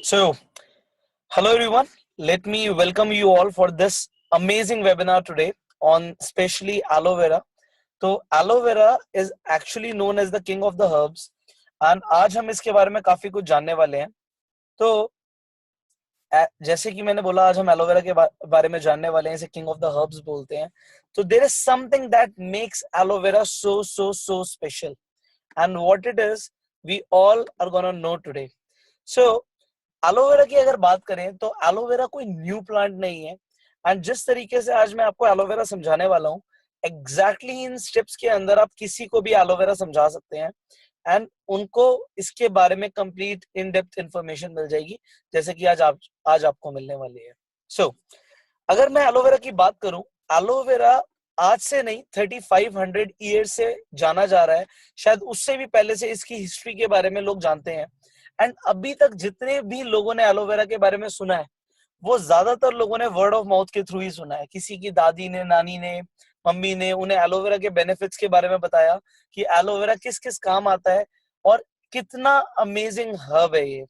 So, hello everyone. Let me welcome you all for this amazing webinar today on specially aloe vera. तो aloe vera is actually known as the king of the herbs and आज हम इसके बारे में काफी कुछ जानने वाले हैं. तो जैसे कि मैंने बोला आज हम एलोवेरा के बारे में जानने वाले हैं, इसे किंग ऑफ द हर्ब्स बोलते हैं. तो there is something that makes aloe vera so special and what it is we all are gonna know today. So aloe vera की अगर बात करें तो एलोवेरा कोई न्यू प्लांट नहीं है एंड जिस तरीके से आज मैं आपको एलोवेरा समझाने वाला हूँ एग्जैक्टली इन स्टेप्स के अंदर आप किसी को भी एलोवेरा समझा सकते हैं एंड उनको इसके बारे में कंप्लीट इन डेप्थ इंफॉर्मेशन मिल जाएगी जैसे कि आज आपको मिलने वाली है. सो अगर मैं एलोवेरा की बात करूं, एलोवेरा आज से नहीं 3500 ईयर से जाना जा रहा है, शायद उससे भी पहले से इसकी हिस्ट्री के बारे में लोग जानते हैं. एंड अभी तक जितने भी लोगों ने एलोवेरा के बारे में सुना है वो ज्यादातर लोगों ने वर्ड ऑफ माउथ के थ्रू ही सुना है. किसी की दादी ने, नानी ने, मम्मी ने उन्हें एलोवेरा के बेनिफिट्स के बारे में बताया कि एलोवेरा किस किस काम आता है और कितना अमेजिंग हर्ब है ये.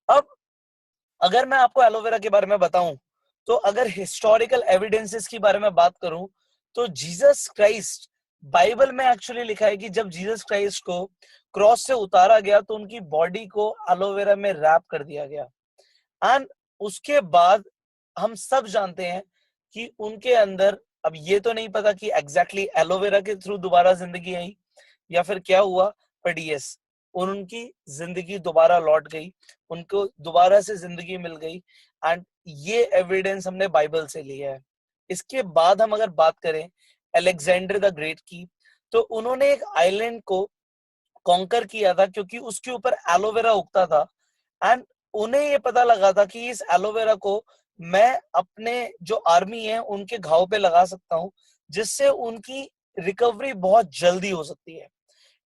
अब अगर मैं आपको एलोवेरा के बारे में बताऊं तो अगर हिस्टोरिकल एविडेंसेस की बारे में बात करूं तो जीसस क्राइस्ट, बाइबल में एक्चुअली लिखा है कि जब जीसस क्राइस्ट को क्रॉस से उतारा गया तो उनकी बॉडी को एलोवेरा में रैप कर दिया गया एंड उसके बाद हम सब जानते हैं कि उनके अंदर, अब ये तो नहीं पता कि एग्जैक्टली एलोवेरा के थ्रू दोबारा जिंदगी आई या फिर क्या हुआ, बट यस उनकी जिंदगी दोबारा लौट गई, उनको दोबारा से जिंदगी मिल गई एंड ये एविडेंस हमने बाइबल से लिया है. इसके बाद हम अगर बात करें अलेक्जेंडर द ग्रेट की, तो उन्होंने एक आइलैंड को कॉन्कर किया था क्योंकि उसके ऊपर एलोवेरा उगता था एंड उन्हें ये पता लगा था कि इस एलोवेरा को मैं अपने जो आर्मी है उनके घाव पे लगा सकता हूँ जिससे उनकी रिकवरी बहुत जल्दी हो सकती है.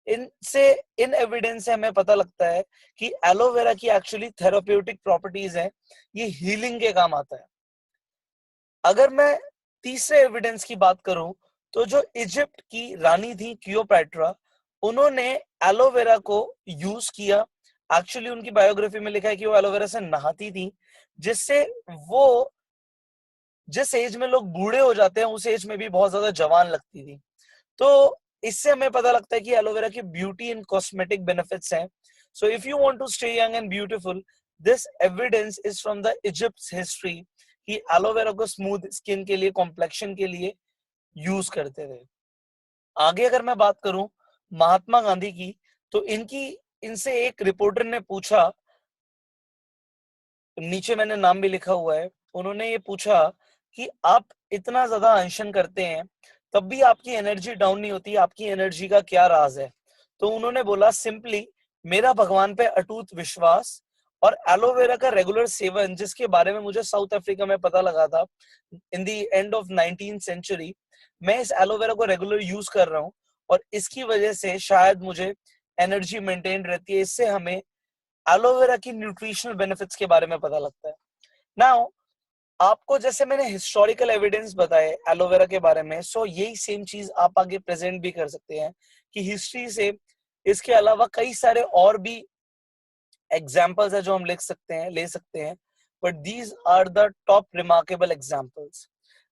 इन एविडेंस से हमें पता लगता है कि एलोवेरा की एक्चुअली थेराप्यूटिक प्रॉपर्टीज हैं, ये हीलिंग के काम आता है. अगर मैं तीसरे एविडेंस की बात करूं तो जो इजिप्ट की रानी थी क्लियोपैट्रा, उन्होंने एलोवेरा को यूज किया. एक्चुअली उनकी बायोग्राफी में लिखा है कि वो एलोवेरा से नहाती थी जिससे वो जिस एज में लोग बूढ़े हो जाते हैं उस एज में भी बहुत ज्यादा जवान लगती थी. तो इससे हमें पता लगता है कि एलोवेरा की ब्यूटी एंड कॉस्मेटिक बेनिफिट्स हैं. So if you want to stay young and beautiful, this evidence is from the Egypt's history कि एलोवेरा को स्मूथ स्किन के लिए, कॉम्प्लेक्शन के लिए यूज करते थे. आगे अगर मैं बात करूं महात्मा गांधी की, तो इनसे एक रिपोर्टर ने पूछा, नीचे मैंने नाम भी लिखा हुआ है, उन्होंने ये पूछा कि आप इतना ज्यादा अनशन करते हैं तब भी आपकी एनर्जी डाउन नहीं होती, आपकी एनर्जी का क्या राज है. तो उन्होंने बोला सिंपली मेरा भगवान पे अटूट विश्वास और एलोवेरा का रेगुलर सेवन, जिसके बारे में मुझे साउथ अफ्रीका में पता लगा था in the end of 19th century. मैं इस एलोवेरा को रेगुलर यूज कर रहा हूँ और इसकी वजह से शायद मुझे एनर्जी मेंटेन रहती है. इससे हमें एलोवेरा की न्यूट्रिशनल बेनिफिट्स के बारे में पता लगता है. नाउ आपको जैसे मैंने हिस्टोरिकल एविडेंस बताए एलोवेरा के बारे में, सो यही सेम चीज आप आगे प्रेजेंट भी कर सकते हैं कि हिस्ट्री से इसके अलावा कई सारे और भी एग्जाम्पल्स है जो हम ले सकते हैं, but these are the top remarkable examples.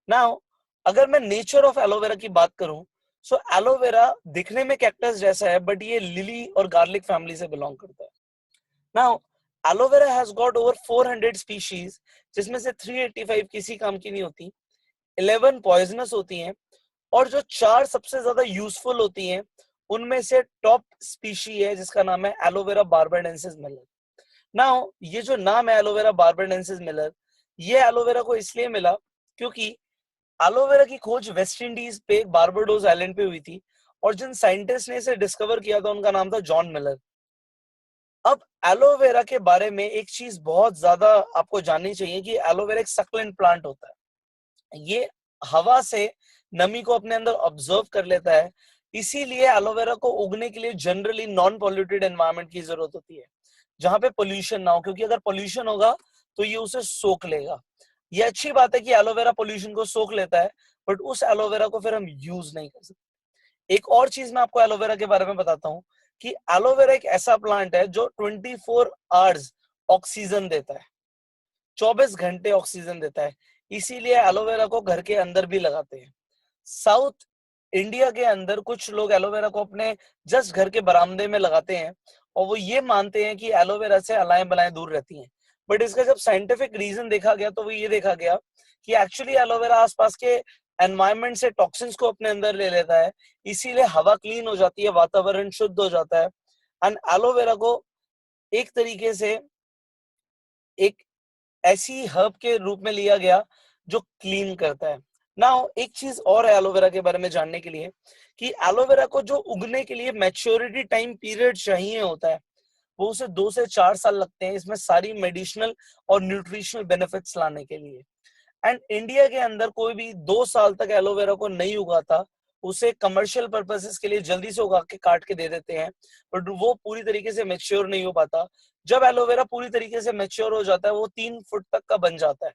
Now अगर मैं नेचर ऑफ एलोवेरा की बात करूं, सो एलोवेरा दिखने में कैक्टस जैसा है बट ये लिली और गार्लिक फैमिली से बिलोंग करता है. Now aloe vera has got over 400 species जिसमें से 385 किसी काम की नहीं होती, 11 पॉइजनस होती हैं और जो 4 सबसे ज्यादा यूजफुल होती हैं उनमें से टॉप स्पीशी है जिसका नाम है एलोवेरा बार्बाडेंसिस मिलर. नाउ ये जो नाम है एलोवेरा बार्बाडेंसिस मिलर, ये एलोवेरा को इसलिए मिला क्योंकि एलोवेरा की खोज वेस्ट इंडीज पे बारबाडोस आइलैंड पे हुई थी और जिन साइंटिस्ट ने इसे डिस्कवर किया था उनका नाम था जॉन मिलर. अब एलोवेरा के बारे में एक चीज बहुत ज्यादा आपको जाननी चाहिए कि एलोवेरा एक सक्लेंट प्लांट होता है. ये हवा से नमी को अपने अंदर ऑब्जर्व कर लेता है, इसीलिए एलोवेरा को उगने के लिए जनरली नॉन पॉल्यूटेड एनवायरनमेंट की जरूरत होती है जहां पे पोल्यूशन ना हो, क्योंकि अगर पोल्यूशन होगा तो ये उसे सोख लेगा. ये अच्छी बात है कि एलोवेरा पोल्यूशन को सोख लेता है बट उस एलोवेरा को फिर हम यूज नहीं कर सकते. एक और चीज मैं आपको एलोवेरा के बारे में बताता हूँ कि एलोवेरा एक ऐसा प्लांट है जो 24 आवर्स ऑक्सीजन देता है, 24 घंटे ऑक्सीजन देता है, इसीलिए एलोवेरा को घर के अंदर भी लगाते हैं। साउथ इंडिया के अंदर कुछ लोग एलोवेरा को अपने जस्ट घर के बरामदे में लगाते हैं और वो ये मानते हैं कि एलोवेरा से अलाएं बलाएं दूर रहती हैं। बट इसका जब साइंटिफिक रीजन देखा गया तो वो ये देखा गया कि एक्चुअली एलोवेरा आसपास के एनवायरमेंट से टॉक्सिन्स को अपने अंदर ले लेता है, इसीलिए हवा क्लीन हो जाती है, वातावरण शुद्ध हो जाता है। एंड एलोवेरा को एक तरीके से एक ऐसी हर्ब के रूप में लिया गया जो क्लीन करता है। नाउ एक चीज और है एलोवेरा के बारे में जानने के लिए कि एलोवेरा को जो उगने के लिए मैच्योरिटी टाइम पीरियड चाहिए होता है वो उसे 2 से 4 साल लगते हैं इसमें सारी मेडिसिनल और न्यूट्रिशनल बेनिफिट्स लाने के लिए। एंड इंडिया के अंदर कोई भी 2 साल तक एलोवेरा को नहीं उगाता, उसे कमर्शियल पर्पसेस के लिए जल्दी से उगा के काट के दे देते हैं, बट वो पूरी तरीके से मेच्योर नहीं हो पाता। जब एलोवेरा पूरी तरीके से मेच्योर हो जाता है वो 3 फुट तक का बन जाता है।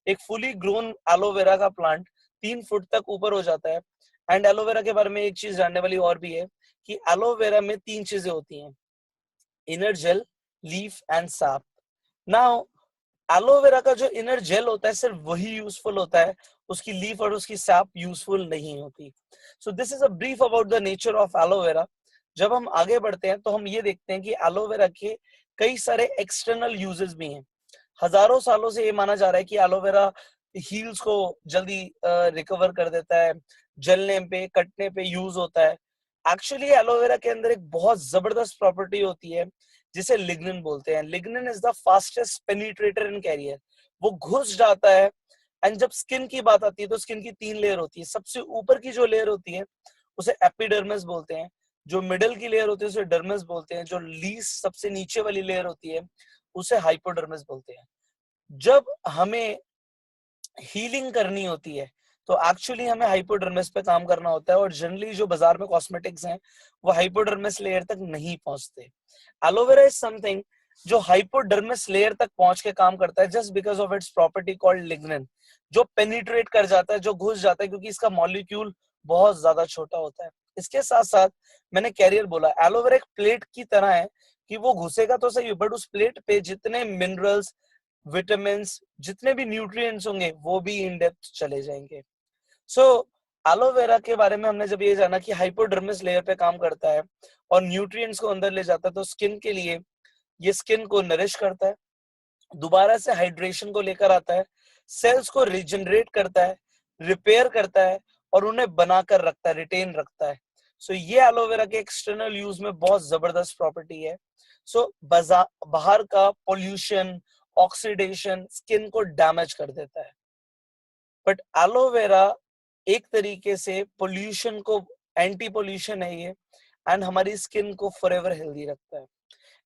एक फुली ग्रोन एलोवेरा का प्लांट 3 फुट तक ऊपर हो जाता है। एंड एलोवेरा के बारे में एक चीज जानने वाली और भी है कि एलोवेरा में 3 चीजें होती हैं, inner gel, leaf and sap. Now aloe vera का जो इनर जेल होता है सिर्फ वही यूजफुल होता है, उसकी लीफ और उसकी सैप यूजफुल नहीं होती। So this is a brief about the nature of aloe vera. जब हम आगे बढ़ते हैं तो हम ये देखते हैं कि एलोवेरा के कई सारे एक्सटर्नल यूजेस भी हैं। हजारों सालों से ये माना जा रहा है कि एलोवेरा हील्स को जल्दी रिकवर कर देता है, जलने पे कटने पे यूज होता है। एक्चुअली एलोवेरा के अंदर एक बहुत जबरदस्त प्रॉपर्टी होती है जिसे लिग्निन बोलते हैं। Lignin is the fastest penetrator in carrier, वो घुस जाता है। एंड जब स्किन की बात आती है तो स्किन की 3 लेयर होती है। सबसे ऊपर की जो लेयर होती है उसे एपिडर्मिस बोलते हैं, जो मिडल की लेयर होती है उसे डर्मिस बोलते हैं, जो लीस्ट सबसे नीचे वाली लेयर होती है उसे हाइपोडर्मिस बोलते हैं। जब हमें हीलिंग करनी होती है तो एक्चुअली हमें हाइपोडर्मिस पे काम करना होता है, और जनरली जो बाजार में कॉस्मेटिक्स हैं वो हाइपोडर्मिस लेयर तक नहीं पहुंचते। एलोवेरा इज समथिंग जो हाइपोडर्मिस लेयर तक पहुंच के काम करता है just because of its property called lignin, जो पेनिट्रेट कर जाता है, जो घुस जाता है, क्योंकि इसका मॉलिक्यूल बहुत ज्यादा छोटा होता है। इसके साथ साथ मैंने कैरियर बोला, एलोवेरा एक प्लेट की तरह है कि वो घुसेगा तो सही बट उस प्लेट पे जितने मिनरल्स, विटामिन, जितने भी न्यूट्रिएंट्स होंगे वो भी इन डेप्थ चले जाएंगे। सो एलोवेरा के बारे में हमने जब ये जाना कि हाइपोडर्मिस लेयर पे काम करता है और न्यूट्रिएंट्स को अंदर ले जाता है, तो स्किन के लिए ये स्किन को नरिश करता है, दोबारा से हाइड्रेशन को लेकर आता है, सेल्स को रिजनरेट करता है, रिपेयर करता है और उन्हें बनाकर रखता है, रिटेन रखता है। सो ये एलोवेरा के एक्सटर्नल यूज में बहुत जबरदस्त प्रॉपर्टी है। सो बाहर का पोल्यूशन, ऑक्सीडेशन स्किन को डैमेज कर देता है, बट एलोवेरा एक तरीके से पोल्यूशन को, एंटी पोल्यूशन है ये, एंड हमारी स्किन को फॉरएवर हेल्दी रखता है।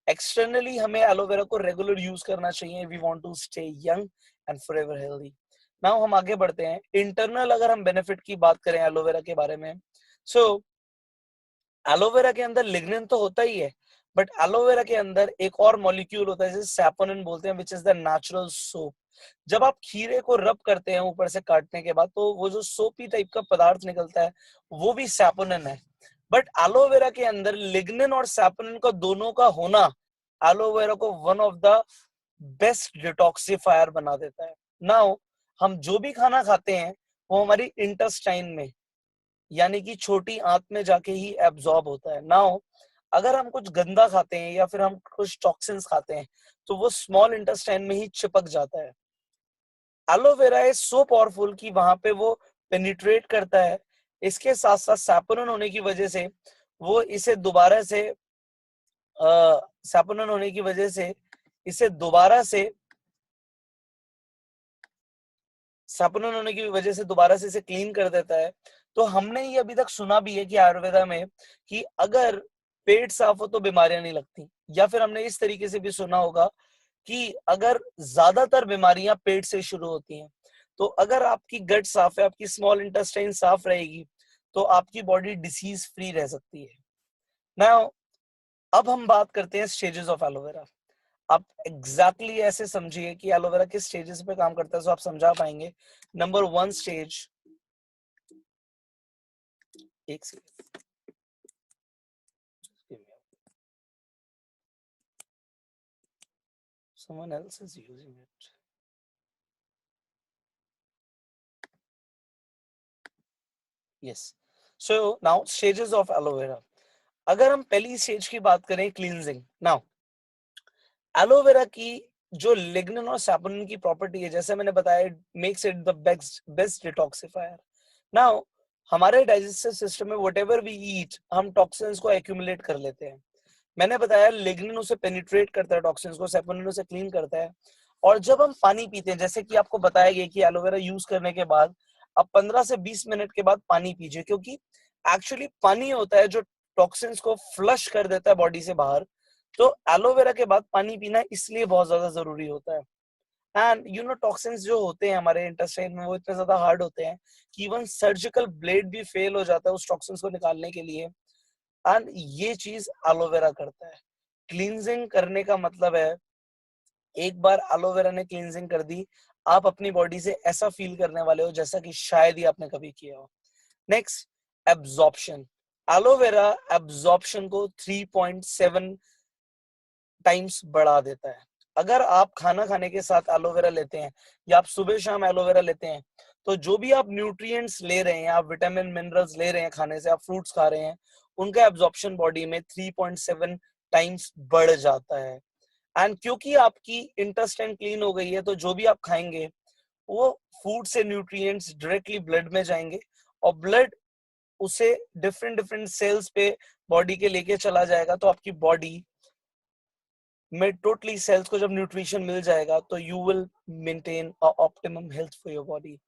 एक्सटर्नली हमें एलोवेरा को रेगुलर यूज करना चाहिए, we want to stay young and forever healthy. Now हम आगे बढ़ते हैं। इंटरनल अगर हम बेनिफिट की बात करें एलोवेरा के बारे में, सो एलोवेरा के अंदर लिग्निन तो होता ही है, बट एलोवेरा के अंदर एक और मॉलिक्यूल होता है जिसे सैपोनिन बोलते हैं, which is the natural soap. जब आप खीरे को रब करते हैं ऊपर से काटने के बाद तो वो जो सोपी टाइप का पदार्थ निकलता है वो भी सैपोनिन है। बट एलोवेरा के अंदर लिग्निन और सैपोनिन का दोनों का होना एलोवेरा को one of the best detoxifier बना देता है। नाउ हम जो भी खाना खाते हैं वो हमारी इंटेस्टाइन में, यानी कि छोटी आंत में जाके ही एब्जॉर्ब होता है। नाउ अगर हम कुछ गंदा खाते हैं या फिर हम कुछ टॉक्सिन्स खाते हैं तो वो स्मॉल इंटेस्टाइन में ही चिपक जाता है। एलोवेरा इज सो पावरफुल कि वहां पे वो पेनिट्रेट करता है। इसके साथ साथ सैपोनिन होने की वजह से वो इसे दोबारा से सैपोनिन होने की वजह से इसे दोबारा से सैपोनिन होने की वजह से दोबारा से इसे क्लीन कर देता है। तो हमने ये अभी तक सुना भी है कि आयुर्वेदा में कि अगर पेट साफ हो तो बीमारियां नहीं लगती, या फिर हमने इस तरीके से भी सुना होगा कि अगर ज्यादातर बीमारियां पेट से शुरू होती हैं, तो अगर आपकी गट साफ है, आपकी स्मॉल इंटेस्टाइन साफ रहेगी तो आपकी बॉडी डिसीज फ्री रह सकती है। नाउ अब हम बात करते हैं स्टेजेस ऑफ एलोवेरा। आप एग्जैक्टली exactly ऐसे समझिए कि एलोवेरा किस स्टेजेस पे काम करता है तो आप समझा पाएंगे। नंबर 1 स्टेज, एक second, Someone else is using it. Yes. So now stages of aloe vera. अगर हम पहली स्टेज की बात करें क्लींजिंग, नाउ एलोवेरा की जो लिग्निन और सैपोनिन की प्रॉपर्टी है, जैसे मैंने बताया, makes it the best detoxifier. Now हमारे डाइजेस्टिव सिस्टम में व्हाटएवर वी ईट, हम टॉक्सिन्स को एक्यूमुलेट कर लेते हैं. मैंने बताया लिग्निन उसे पेनिट्रेट करता है, टॉक्सिन्स को, सैपोनिन उसे क्लीन करता है. और जब हम पानी पीते हैं, जैसे कि आपको बताया गया कि एलोवेरा यूज करने के बाद आप 15 से 20 मिनट के बाद पानी पीजिए, क्योंकि एक्चुअली पानी होता है जो टॉक्सिन्स को फ्लश कर देता है बॉडी से बाहर. तो एलोवेरा के बाद पानी पीना इसलिए बहुत ज्यादा जरूरी होता है. एंड यू नो टॉक्सिन्स जो होते हैं हमारे इंटेस्टाइन में, वो इतने ज्यादा हार्ड होते हैं कि इवन सर्जिकल ब्लेड भी फेल हो जाता है उस टॉक्सिन्स को निकालने के लिए. एंड ये चीज एलोवेरा करता है. क्लींजिंग करने का मतलब है, एक बार एलोवेरा ने क्लींजिंग कर दी, आप अपनी बॉडी से ऐसा फील करने वाले हो जैसा कि शायद ही आपने कभी किया हो. Next, absorption. एलोवेरा एब्जॉर्प्शन को 3.7 टाइम्स बढ़ा देता है. अगर आप खाना खाने के साथ एलोवेरा लेते हैं या आप सुबह शाम एलोवेरा लेते हैं, तो जो भी आप न्यूट्रिएंट्स ले रहे हैं, आप विटामिन मिनरल्स ले रहे हैं खाने से, आप फ्रूट्स खा रहे हैं, उनका एब्जॉर्प्शन बॉडी में 3.7 टाइम्स बढ़ जाता है. एंड क्योंकि आपकी इंटेस्टाइन क्लीन हो गई है, तो जो भी आप खाएंगे वो फूड से न्यूट्रिएंट्स डायरेक्टली ब्लड में जाएंगे, और ब्लड उसे डिफरेंट डिफरेंट सेल्स पे बॉडी के लेके चला जाएगा. तो आपकी बॉडी में टोटली सेल्स को जब न्यूट्रिशन मिल जाएगा, तो you will maintain a optimum health for your body.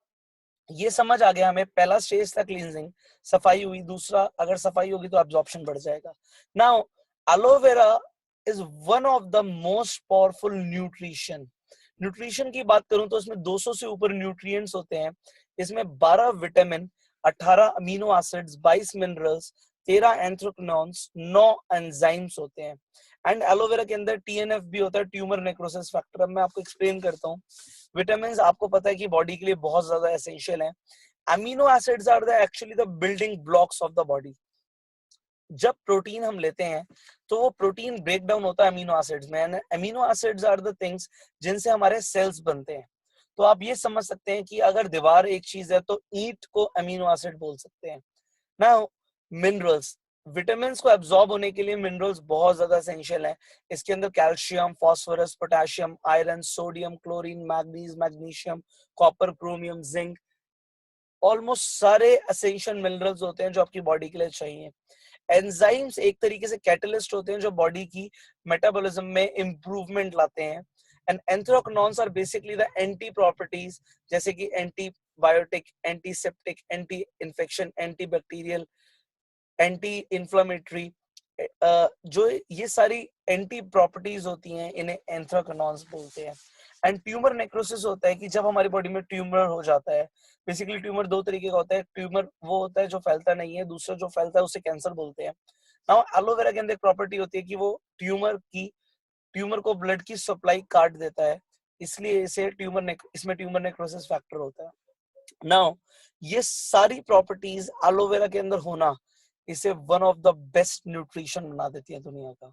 ये समझ आ गया हमें. पहला स्टेज था क्लींजिंग, सफाई हुई. दूसरा, अगर सफाई होगी तो एब्जॉर्प्शन बढ़ जाएगा. Now aloe vera is one of the most powerful nutrition की बात करूं तो इसमें 200 से ऊपर न्यूट्रिएंट्स होते हैं. इसमें 12 vitamin, 18 amino acids, 22 minerals, 13 एंथ्रोक्विनोन्स, 9 enzymes होते हैं. एंड एलोवेरा के अंदर टीएनएफ भी होता है, ट्यूमर नेक्रोसिस फैक्टर. अब मैं आपको एक्सप्लेन करता हूँ. विटामिन आपको पता है कि बॉडी के लिए बहुत ज्यादा एसेंशियल है. Amino acids are the actually the building blocks of the body. जब प्रोटीन हम लेते हैं तो वो प्रोटीन ब्रेक डाउन होता है अमीनो एसिड्स में. Amino acids are the things जिनसे हमारे सेल्स बनते हैं. तो आप ये समझ सकते हैं कि अगर दीवार एक चीज है तो ईंट को अमीनो एसिड बोल सकते हैं. नाउ मिनरल्स, विटामिन को एब्जॉर्ब होने के लिए मिनरल्स बहुत ज्यादा एसेंशियल है. इसके अंदर calcium, phosphorus, potassium, iron, sodium, chlorine, manganese, magnesium, copper, chromium, zinc, almost सारे एसेंशियल मिनरल्स होते हैं जो आपकी बॉडी के लिए चाहिए. एंजाइम्स एक तरीके से कैटलिस्ट होते हैं जो बॉडी की मेटाबॉलिज्म में इंप्रूवमेंट लाते हैं. And anthraquinones are basically the anti properties, जैसे कि antibiotic, antiseptic, anti infection, anti bacterial, anti inflammatory. जो ये सारी एंटी प्रॉपर्टीज होती हैं, इन्हें एंथ्रोक्विनोन्स बोलते हैं. एंड ट्यूमर नेक्रोसिस होता है कि जब हमारी बॉडी में ट्यूमर हो जाता है. बेसिकली ट्यूमर दो तरीके का होता है. ट्यूमर वो होता है जो फैलता नहीं है, दूसरा जो फैलता है उसे कैंसर बोलते हैं. नाउ एलोवेरा के अंदर एक प्रॉपर्टी होती है कि वो ट्यूमर को ब्लड की सप्लाई काट देता है, इसलिए इसे इसमें ट्यूमर नेक्रोसिस फैक्टर होता है. नाउ ये सारी प्रॉपर्टीज एलोवेरा के अंदर होना इसे one of the best nutrition बना देती है दुनिया का.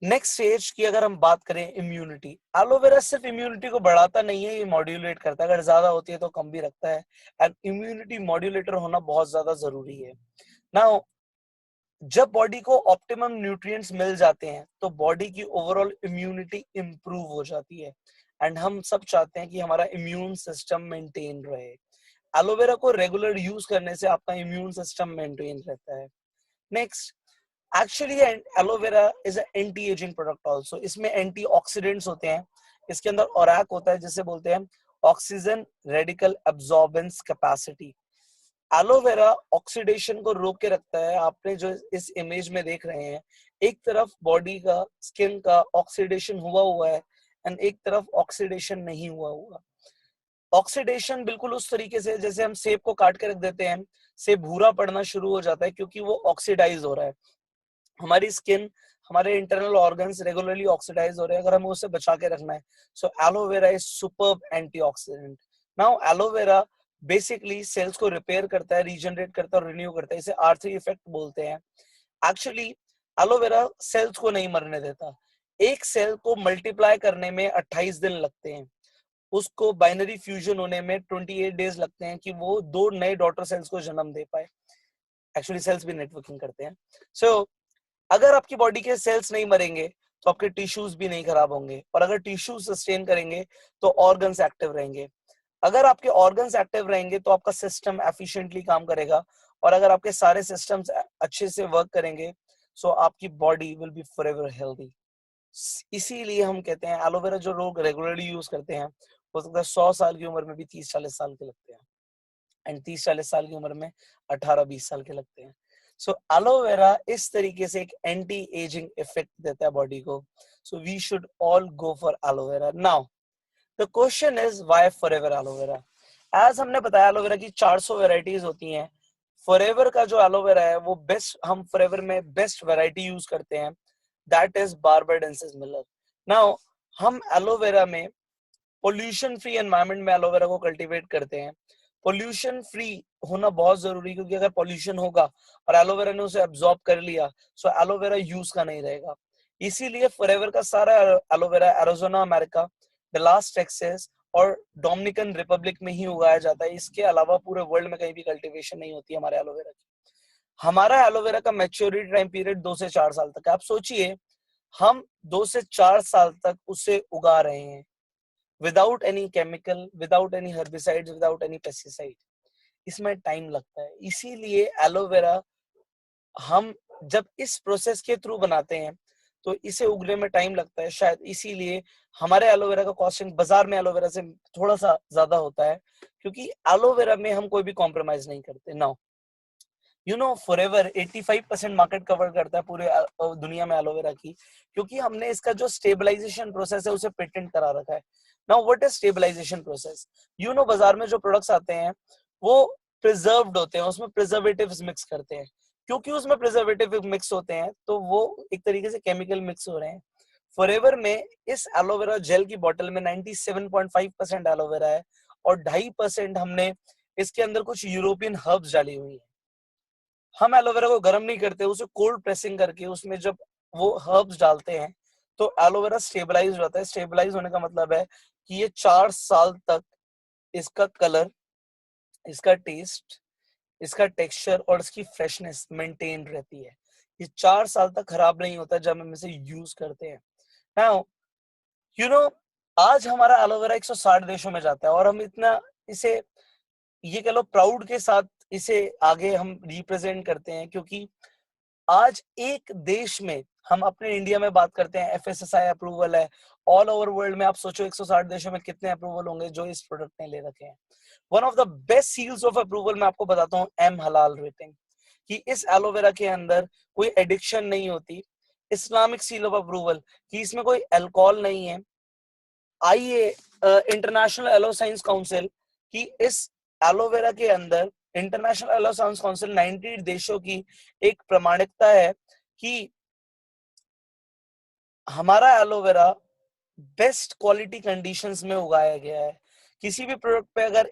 नेक्स्ट स्टेज की अगर हम बात करें, इम्यूनिटी. एलोवेरा सिर्फ इम्यूनिटी को बढ़ाता नहीं है, ये मॉड्यूलेट करता है. अगर ज्यादा होती है तो कम भी रखता है. एंड इम्यूनिटी मॉड्यूलेटर होना बहुत ज्यादा जरूरी है. नाउ जब बॉडी को ऑप्टिमम न्यूट्रिएंट्स मिल जाते हैं तो बॉडी की ओवरऑल इम्यूनिटी इंप्रूव हो जाती है. एंड हम सब चाहते हैं कि हमारा इम्यून सिस्टम मेंटेन रहे. एलोवेरा को रेगुलर यूज करने से आपका इम्यून सिस्टम मेंटेन रहता है. Next, actually aloe vera is anti ageing product also. इसमें एंटीऑक्सीडेंट्स होते हैं. इसके अंदर ओरैक होता है जिसे बोलते हैं oxygen radical absorbance capacity. Aloe vera oxidation को रोक के रखता है. आपने जो इस इमेज में देख रहे हैं, एक तरफ बॉडी का, स्किन का ऑक्सीडेशन हुआ है एंड एक तरफ ऑक्सीडेशन नहीं हुआ. ऑक्सीडेशन बिल्कुल उस तरीके से जैसे हम सेब को काट के रख देते हैं, सेब भूरा पड़ना शुरू हो जाता है क्योंकि वो ऑक्सीडाइज हो रहा है. हमारी स्किन, हमारे इंटरनल ऑर्गन्स रेगुलरली ऑक्सीडाइज हो रहे हैं, अगर हमें उससे बचा के रखना है. So aloe vera is superb antioxidant. Now aloe vera basically cells को रिपेयर करता है, रीजनरेट करता है और रिन्यू करता है. इसे R3 इफेक्ट बोलते हैं. एक्चुअली एलोवेरा सेल्स को नहीं मरने देता. एक सेल को मल्टीप्लाई करने में 28 दिन लगते हैं, उसको बाइनरी फ्यूजन होने में 28 डेज लगते हैं कि वो 2 नए डॉटर सेल्स को जन्म दे पाए। एक्चुअली सेल्स भी नेटवर्किंग करते हैं। सो अगर आपकी बॉडी के सेल्स नहीं मरेंगे तो आपके टिश्यूज भी नहीं खराब होंगे, और अगर टिश्यू सस्टेन करेंगे तो ऑर्गन्स एक्टिव रहेंगे। अगर आपके ऑर्गन्स एक्टिव रहेंगे तो आपका सिस्टम एफिशिएंटली काम करेगा, और अगर आपके सारे सिस्टम्स अच्छे से वर्क करेंगे सो आपकी body will be forever healthy. इसीलिए हम कहते हैं एलोवेरा जो लोग रेगुलरली यूज करते हैं, हो सकता है 100 साल की उम्र में भी 30-40 साल के लगते हैं, एंड 30-40 साल की उम्र में 18-20 साल के लगते हैं। सो एलोवेरा इस तरीके से एक एंटी एजिंग इफेक्ट देता है बॉडी को। So we should all go for aloe vera. Now the question is why forever aloe vera. As हमने बताया एलोवेरा की 400 वेराइटीज होती हैं। फॉरएवर का जो एलोवेरा है वो बेस्ट, हम फॉरएवर में बेस्ट वैरायटी यूज करते हैं, that is barbadensis Miller. Now हम एलोवेरा में पोल्यूशन फ्री एनवायरनमेंट में एलोवेरा को कल्टीवेट करते हैं। पोल्यूशन फ्री होना बहुत जरूरी है, क्योंकि अगर पोल्यूशन होगा और एलोवेरा ने उसे एब्जॉर्ब कर लिया सो एलोवेरा यूज का नहीं रहेगा। इसीलिए फॉरएवर का सारा aloe vera Arizona America, Dallas Texas और डोमिनिकन रिपब्लिक में ही उगाया जाता है। इसके अलावा पूरे वर्ल्ड में कहीं भी कल्टीवेशन नहीं होती हमारे एलोवेरा की। हमारा एलोवेरा का मैच्योरिटी टाइम पीरियड 2 से 4 साल तक है। आप सोचिए, हम 2 से 4 साल तक उसे उगा रहे हैं without any chemical, without any herbicides, without any pesticide. इसमें टाइम लगता है। इसीलिए एलोवेरा हम जब इस प्रोसेस के थ्रू बनाते हैं तो इसे उगने में टाइम लगता है। शायद इसीलिए हमारे एलोवेरा का कॉस्टिंग बाजार में एलोवेरा से थोड़ा सा ज्यादा होता है, क्योंकि एलोवेरा में हम कोई भी कॉम्प्रोमाइज नहीं करते। Now you know forever 85% market cover करता है पूरे दुनिया में एलोवेरा की, क्योंकि हमने इसका जो स्टेबलाइजेशन प्रोसेस है उसे पेटेंट करा रखा है। Now what is stabilization process? You know बाजार में जो प्रोडक्ट्स आते हैं वो प्रिजर्व्ड होते हैं, उसमें प्रिजर्वेटिव्स मिक्स करते हैं। क्योंकि उसमें प्रिजर्वेटिव मिक्स होते हैं तो वो एक तरीके से केमिकल मिक्स हो रहे हैं। फॉरएवर में इस एलोवेरा जेल की बोतल में 97.5% एलोवेरा है, और 2.5% हमने इसके अंदर कुछ यूरोपियन हर्ब्स डाली हुई है। हम एलोवेरा को गर्म नहीं करते, उसे कोल्ड प्रेसिंग करके उसमें जब वो हर्ब्स डालते हैं तो एलोवेरा स्टेबलाइज होता है। स्टेबलाइज होने का मतलब है कि ये 4 साल तक इसका कलर, इसका टेस्ट, इसका टेक्सचर और इसकी फ्रेशनेस मेंटेन रहती है। ये 4 साल तक खराब नहीं होता जब हम इसे यूज करते हैं। नाउ यू नो आज हमारा एलोवेरा 160 देशों में जाता है, और हम इतना इसे, ये कह लो प्राउड के साथ इसे आगे हम रिप्रेजेंट करते हैं, क्योंकि आज एक देश में, हम अपने इंडिया में बात करते हैं, एफएसएसआई अप्रूवल है। ऑल ओवर वर्ल्ड में आप सोचो 160 देशों में कितने अप्रूवल होंगे जो इस प्रोडक्ट ने ले रखे हैं। One of the best seals of approval मैं आपको बताता हूँ, एम हलाल रेटिंग, कि इस एलोवेरा के अंदर कोई एडिक्शन नहीं होती। इस्लामिक सील ऑफ अप्रूवल कि इसमें कोई अल्कोहल नहीं है। आइए इंटरनेशनल एलो साइंस काउंसिल की इस एलोवेरा के अंदर, इंटरनेशनल एलो साइंस काउंसिल 90 देशों की एक प्रमाणिकता है कि हमारा एलोवेरा बेस्ट क्वालिटी कंडीशंस में उगाया गया है। किसी भी प्रोडक्ट पे अगर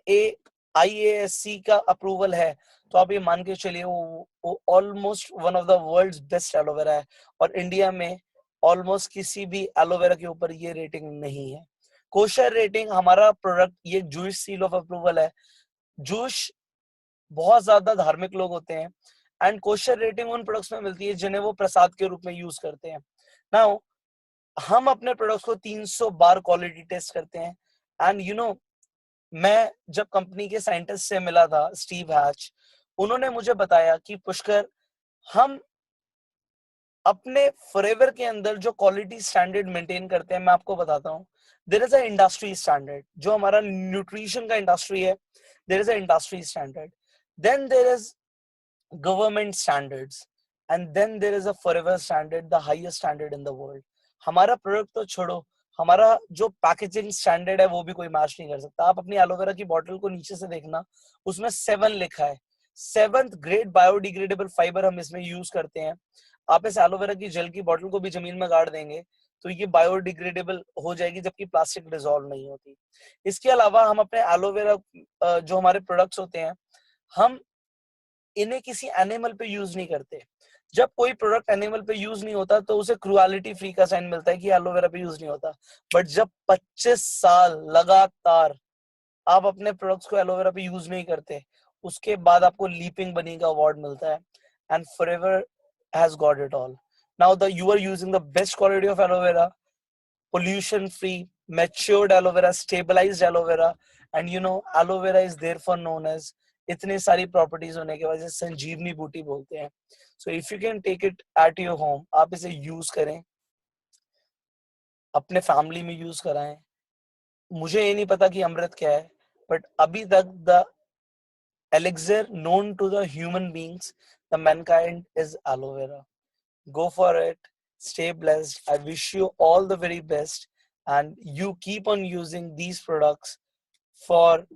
IASC का अप्रूवल है तो आप ये मान के चलिए वो almost one of the world's best aloe vera है, और इंडिया में ऑलमोस्ट किसी भी एलोवेरा के ऊपर ये रेटिंग नहीं है। कोशर रेटिंग हमारा प्रोडक्ट, ये जूश सील ऑफ अप्रूवल है। जूश बहुत ज्यादा धार्मिक लोग होते हैं, एंड कोशर रेटिंग उन प्रोडक्ट्स में मिलती है जिन्हें वो प्रसाद के रूप में यूज करते हैं। नाउ हम अपने प्रोडक्ट्स को 300 बार क्वालिटी टेस्ट करते हैं। एंड यू नो मैं जब कंपनी के साइंटिस्ट से मिला था, स्टीव हैच, उन्होंने मुझे बताया कि पुष्कर, हम अपने फॉरएवर के अंदर जो क्वालिटी स्टैंडर्ड मेंटेन करते हैं, मैं आपको बताता हूँ। There is a industry standard, जो हमारा न्यूट्रिशन का इंडस्ट्री है, there is a industry standard, then there is government standards, and then there is a forever standard, the highest standard in the world. हमारा प्रोडक्ट तो छोड़ो, हमारा जो packaging standard है वो भी कोई मैच नहीं कर सकता। आप अपनी एलोवेरा की बोतल को नीचे से देखना, उसमें 7 लिखा है। 7th ग्रेड बायोडिग्रेडेबल फाइबर हम इसमें यूज करते हैं। आप इस एलोवेरा की जेल की बोतल को भी जमीन में गाड़ देंगे तो ये बायोडिग्रेडेबल हो जाएगी, जबकि प्लास्टिक डिसॉल्व नहीं होती। इसके अलावा हम अपने एलोवेरा जो हमारे प्रोडक्ट्स होते हैं, हम इन्हें किसी एनिमल पे यूज नहीं करते। जब कोई प्रोडक्ट एनिमल पे यूज नहीं होता तो उसे क्रुएलिटी फ्री का साइन मिलता है कि एलोवेरा पे यूज नहीं होता। बट जब 25 साल लगातार आप अपने प्रोडक्ट्स को एलोवेरा पे यूज नहीं करते, उसके बाद आपको लीपिंग बनी का अवार्ड मिलता है, and forever has got it all. Now the you are using the best quality of aloe vera, pollution free, matured aloe vera, stabilized aloe vera, and aloe vera is therefore known as, इतनी सारी properties होने के वजह से संजीवनी बूटी बोलते हैं। So if you can take it at your home, आप इसे यूज करें, अपने फैमिली में यूज कराएं। मुझे ये नहीं पता कि अमृत क्या है, बट अभी तक the elixir known to the human beings, the mankind, is aloe vera. Go for it. Stay blessed. I wish you all the very best. And you keep on using these products for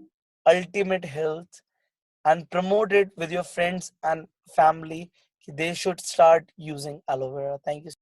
ultimate health, and promote it with your friends and family. They should start using aloe vera. Thank you.